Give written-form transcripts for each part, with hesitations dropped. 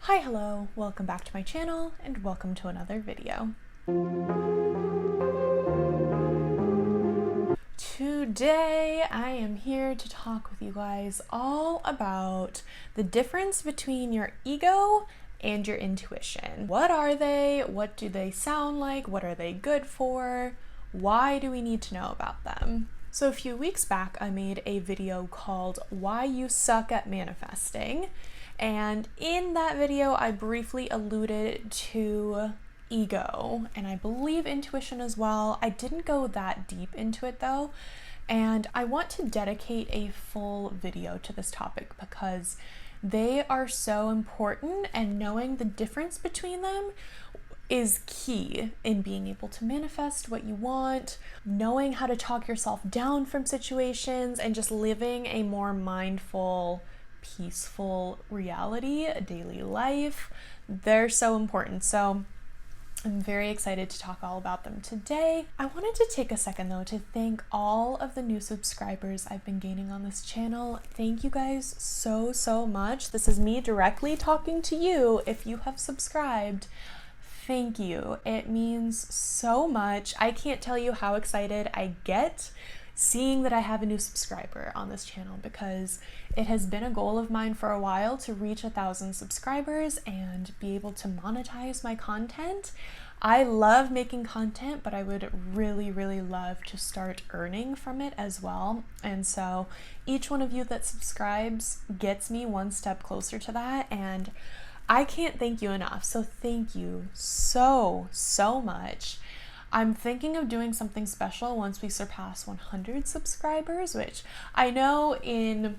Hi, hello, welcome back to my channel and welcome to another video. Today I am here to talk with you guys all about the difference between your ego and your intuition. What are they? What do they sound like? What are they good for? Why do we need to know about them? So a few weeks back I made a video called Why You Suck at Manifesting. And in that video, I briefly alluded to ego and I believe intuition as well. I didn't go that deep into it though. And I want to dedicate a full video to this topic because they are so important, and knowing the difference between them is key in being able to manifest what you want, knowing how to talk yourself down from situations, and just living a more mindful, peaceful reality, a daily life. They're so important. So I'm very excited to talk all about them today. I wanted to take a second though to thank all of the new subscribers I've been gaining on this channel. Thank you guys so much. This is me directly talking to you. If you have subscribed, thank you. It means so much. I can't tell you how excited I get seeing that I have a new subscriber on this channel, because it has been a goal of mine for a while to reach 1,000 subscribers and be able to monetize my content. I love making content, but I would really love to start earning from it as well. And so each one of you that subscribes gets me one step closer to that, and I can't thank you enough. So thank you so much. I'm thinking of doing something special once we surpass 100 subscribers, which I know in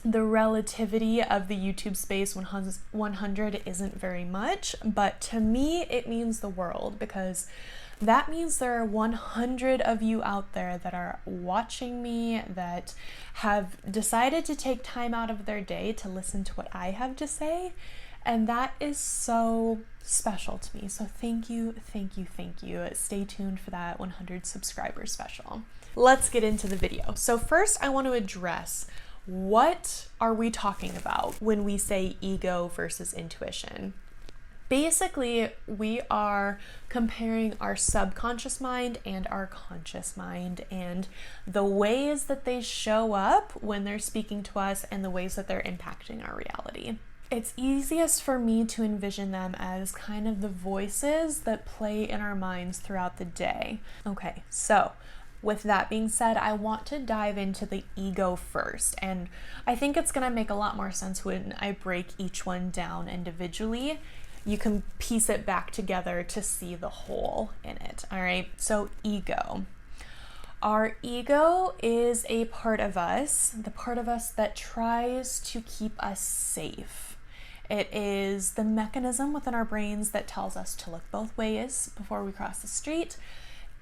the relativity of the YouTube space, 100 isn't very much, but to me it means the world, because that means there are 100 of you out there that are watching me, that have decided to take time out of their day to listen to what I have to say. And that is so special to me. So thank you. Stay tuned for that 100 subscriber special. Let's get into the video. So first I want to address, what are we talking about when we say ego versus intuition? Basically, we are comparing our subconscious mind and our conscious mind, and the ways that they show up when they're speaking to us and the ways that they're impacting our reality. It's easiest for me to envision them as kind of the voices that play in our minds throughout the day. Okay, so with that being said, I want to dive into the ego first, and I think it's gonna make a lot more sense when I break each one down individually. You can piece it back together to see the whole in it, all right? So ego. Our ego is a part of us, the part of us that tries to keep us safe. It is the mechanism within our brains that tells us to look both ways before we cross the street.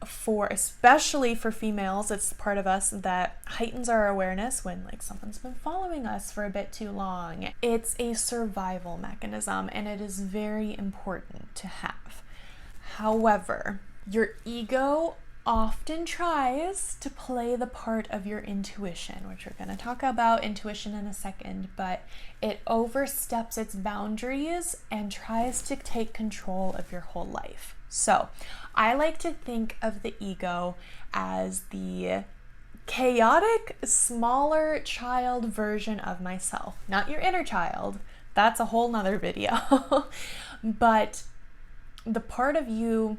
Especially for females, it's the part of us that heightens our awareness when someone's been following us for a bit too long. It's a survival mechanism, and it is very important to have. However, your ego often tries to play the part of your intuition, which we're going to talk about intuition in a second, but it oversteps its boundaries and tries to take control of your whole life. So I like to think of the ego as the chaotic, smaller child version of myself. Not your inner child, that's a whole nother video, but the part of you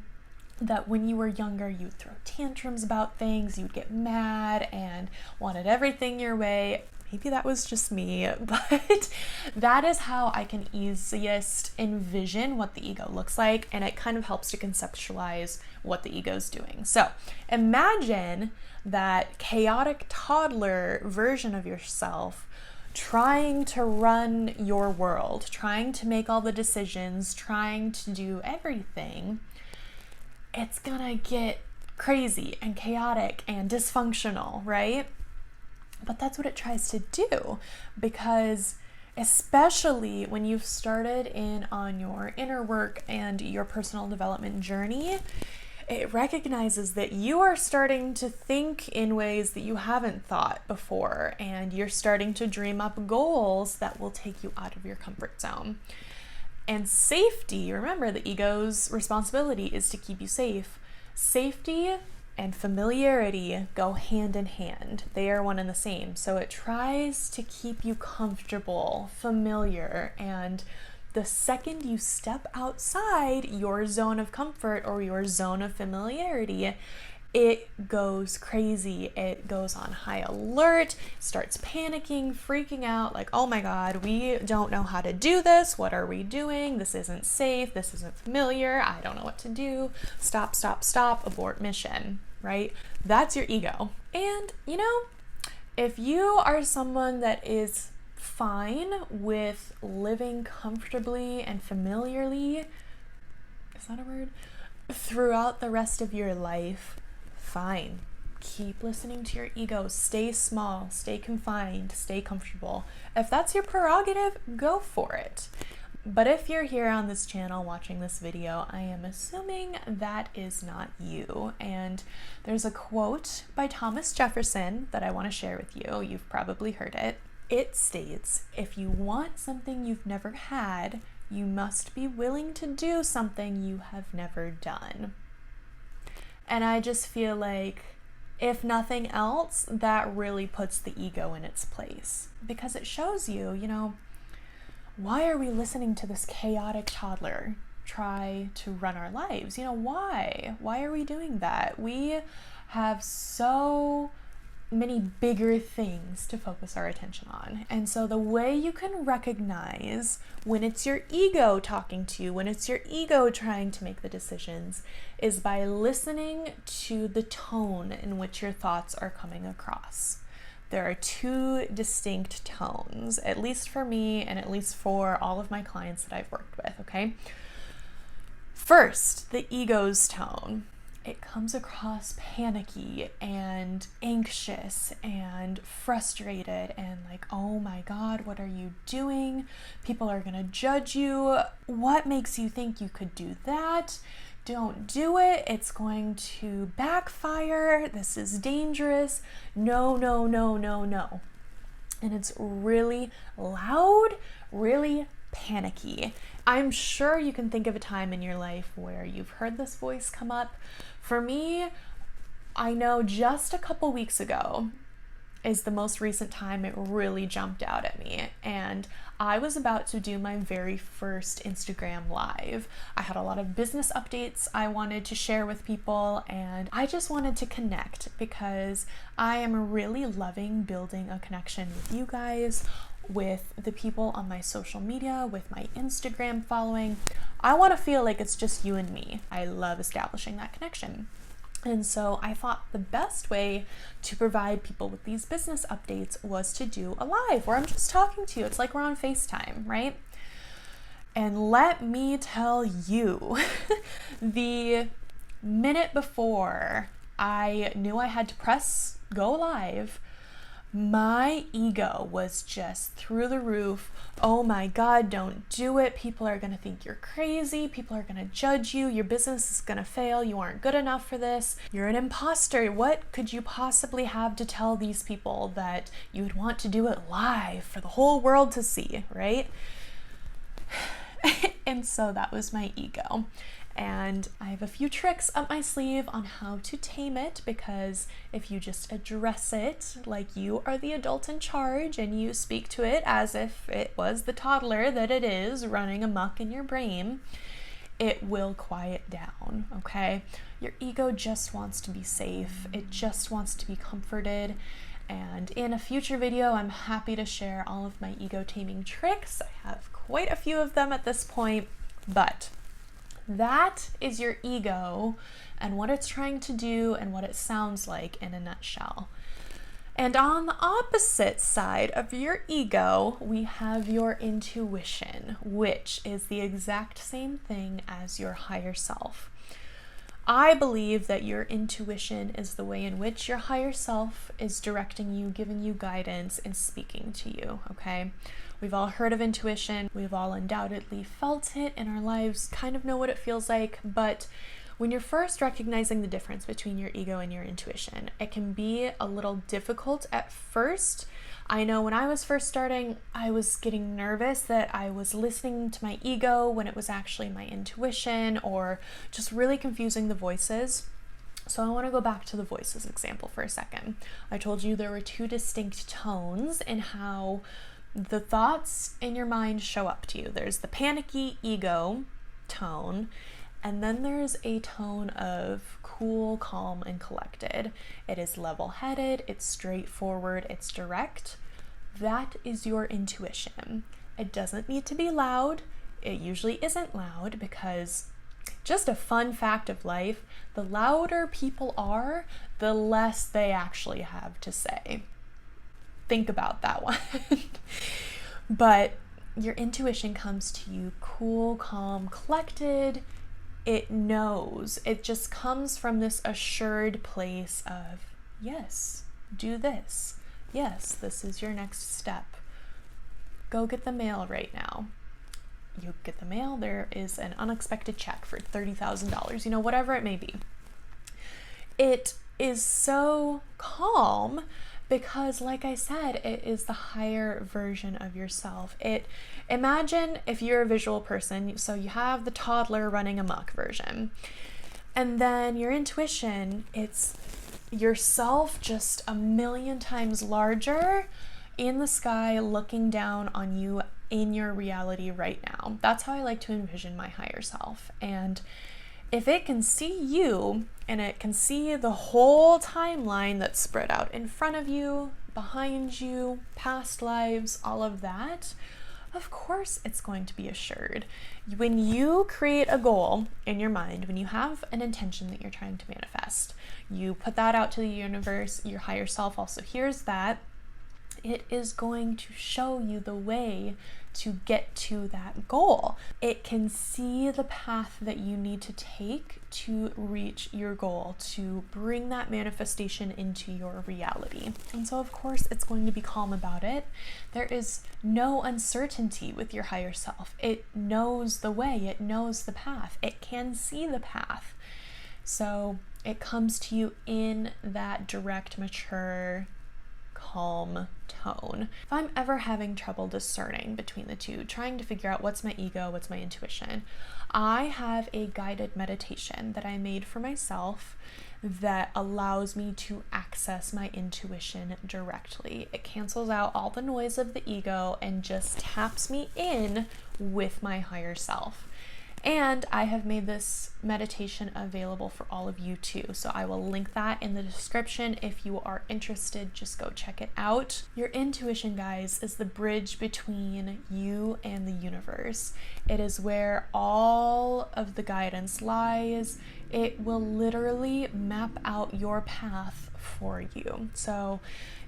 that when you were younger, you'd throw tantrums about things, you'd get mad and wanted everything your way. Maybe that was just me, but that is how I can easiest envision what the ego looks like, and it kind of helps to conceptualize what the ego is doing. So imagine that chaotic toddler version of yourself trying to run your world, trying to make all the decisions, trying to do everything. It's gonna get crazy and chaotic and dysfunctional, right? But that's what it tries to do, because especially when you've started in on your inner work and your personal development journey, it recognizes that you are starting to think in ways that you haven't thought before, and you're starting to dream up goals that will take you out of your comfort zone. And safety, remember the ego's responsibility is to keep you safe. Safety and familiarity go hand in hand. They are one and the same. So it tries to keep you comfortable, familiar, and the second you step outside your zone of comfort or your zone of familiarity, it goes crazy. It goes on high alert, starts panicking, freaking out, like, oh my God, we don't know how to do this. What are we doing? This isn't safe. This isn't familiar. I don't know what to do. Stop, stop, stop, abort mission, right? That's your ego. And, you know, if you are someone that is fine with living comfortably and familiarly, is that a word? Throughout the rest of your life, fine. Keep listening to your ego. Stay small, stay confined, stay comfortable. If that's your prerogative, go for it. But if you're here on this channel watching this video, I am assuming that is not you. And there's a quote by Thomas Jefferson that I want to share with you. You've probably heard it. It states, if you want something you've never had, you must be willing to do something you have never done. And I just feel like, if nothing else, that really puts the ego in its place. Because it shows you, you know, why are we listening to this chaotic toddler try to run our lives? You know, why? Why are we doing that? We have so many bigger things to focus our attention on. And so the way you can recognize when it's your ego talking to you, when it's your ego trying to make the decisions, is by listening to the tone in which your thoughts are coming across. There are two distinct tones, at least for me and at least for all of my clients that I've worked with, okay? First, the ego's tone. It comes across panicky and anxious and frustrated and like, oh my God, what are you doing? People are gonna judge you. What makes you think you could do that? Don't do it. It's going to backfire. This is dangerous. No, no, no, no, no. And it's really loud, really panicky. I'm sure you can think of a time in your life where you've heard this voice come up. For me, I know just a couple weeks ago is the most recent time it really jumped out at me. And I was about to do my very first Instagram live. I had a lot of business updates I wanted to share with people, and I just wanted to connect because I am really loving building a connection with you guys, with the people on my social media, with my Instagram following. I want to feel like it's just you and me. I love establishing that connection. And so I thought the best way to provide people with these business updates was to do a live where I'm just talking to you. It's like we're on FaceTime, right? And let me tell you, the minute before I knew I had to press go live, my ego was just through the roof. Oh my God, don't do it. People are going to think you're crazy. People are going to judge you. Your business is going to fail. You aren't good enough for this. You're an imposter. What could you possibly have to tell these people that you would want to do it live for the whole world to see, right? And so that was my ego. And I have a few tricks up my sleeve on how to tame it, because if you just address it like you are the adult in charge and you speak to it as if it was the toddler that it is running amok in your brain, it will quiet down, okay? Your ego just wants to be safe. It just wants to be comforted. And in a future video, I'm happy to share all of my ego taming tricks. I have quite a few of them at this point, but that is your ego and what it's trying to do and what it sounds like in a nutshell. And on the opposite side of your ego, we have your intuition, which is the exact same thing as your higher self. I believe that your intuition is the way in which your higher self is directing you, giving you guidance, and speaking to you, okay? We've all heard of intuition. We've all undoubtedly felt it in our lives, kind of know what it feels like, but when you're first recognizing the difference between your ego and your intuition, it can be a little difficult at first. I know when I was first starting, I was getting nervous that I was listening to my ego when it was actually my intuition, or just really confusing the voices. So I want to go back to the voices example for a second. I told you there were two distinct tones in how the thoughts in your mind show up to you. There's the panicky ego tone, and then there's a tone of cool, calm, and collected. It is level-headed, it's straightforward, it's direct. That is your intuition. It doesn't need to be loud. It usually isn't loud, because just a fun fact of life, the louder people are, the less they actually have to say. Think about that one. But your intuition comes to you cool, calm, collected. It knows. It just comes from this assured place of, yes, do this. Yes, this is your next step. Go get the mail right now. You get the mail, there is an unexpected check for $30,000, whatever it may be. It is so calm because, like I said, it is the higher version of yourself. Imagine if you're a visual person, so you have the toddler running amok version, and then your intuition, it's yourself just a million times larger in the sky looking down on you in your reality right now. That's how I like to envision my higher self. And if it can see you, and it can see the whole timeline that's spread out in front of you, behind you, past lives, all of that, of course it's going to be assured. When you create a goal in your mind, when you have an intention that you're trying to manifest, you put that out to the universe, your higher self also hears that. It is going to show you the way to get to that goal. It can see the path that you need to take to reach your goal, to bring that manifestation into your reality. And so, of course, it's going to be calm about it. There is no uncertainty with your higher self. It knows the way, it knows the path, it can see the path. So it comes to you in that direct, mature, calm tone. If I'm ever having trouble discerning between the two, trying to figure out what's my ego, what's my intuition, I have a guided meditation that I made for myself that allows me to access my intuition directly. It cancels out all the noise of the ego and just taps me in with my higher self. And I have made this meditation available for all of you too. So I will link that in the description. If you are interested, just go check it out. Your intuition, guys, is the bridge between you and the universe. It is where all of the guidance lies. It will literally map out your path for you. So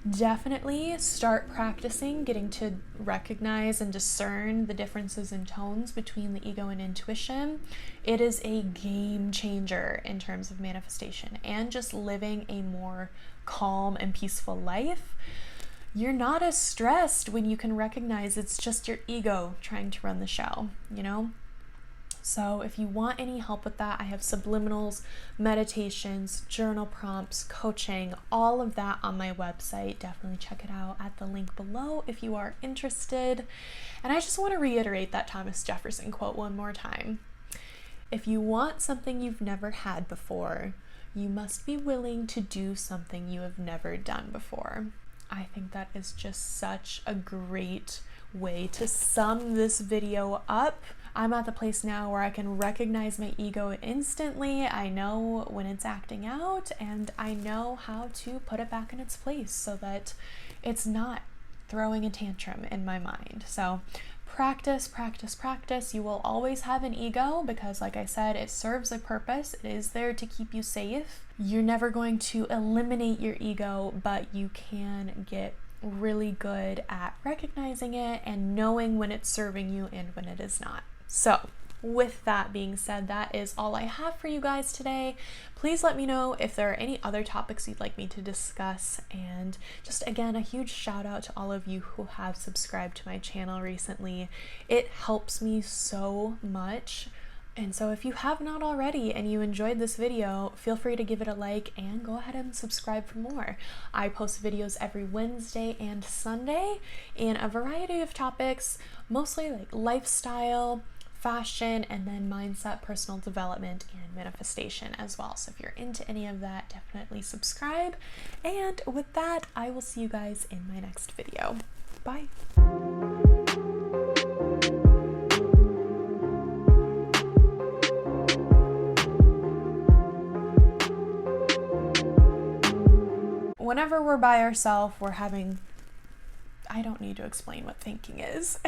definitely start practicing getting to recognize and discern the differences in tones between the ego and intuition. It is a game changer in terms of manifestation and just living a more calm and peaceful life. You're not as stressed when you can recognize it's just your ego trying to run the show, So if you want any help with that, I have subliminals, meditations, journal prompts, coaching, all of that on my website. Definitely check it out at the link below if you are interested. And I just want to reiterate that Thomas Jefferson quote one more time. If you want something you've never had before, you must be willing to do something you have never done before. I think that is just such a great way to sum this video up. I'm at the place now where I can recognize my ego instantly. I know when it's acting out, and I know how to put it back in its place so that it's not throwing a tantrum in my mind. So practice, practice, practice. You will always have an ego because, like I said, it serves a purpose. It is there to keep you safe. You're never going to eliminate your ego, but you can get really good at recognizing it and knowing when it's serving you and when it is not. So with that being said, that is all I have for you guys today. Please let me know if there are any other topics you'd like me to discuss. And just again, a huge shout out to all of you who have subscribed to my channel recently. It helps me so much And so if you have not already and you enjoyed this video, feel free to give it a like and go ahead and subscribe for more. I post videos every Wednesday and Sunday in a variety of topics, mostly like lifestyle, fashion, and then mindset, personal development, and manifestation as well. So if you're into any of that, definitely subscribe. And with that, I will see you guys in my next video. Bye. Whenever we're by ourselves, we're having, I don't need to explain what thinking is.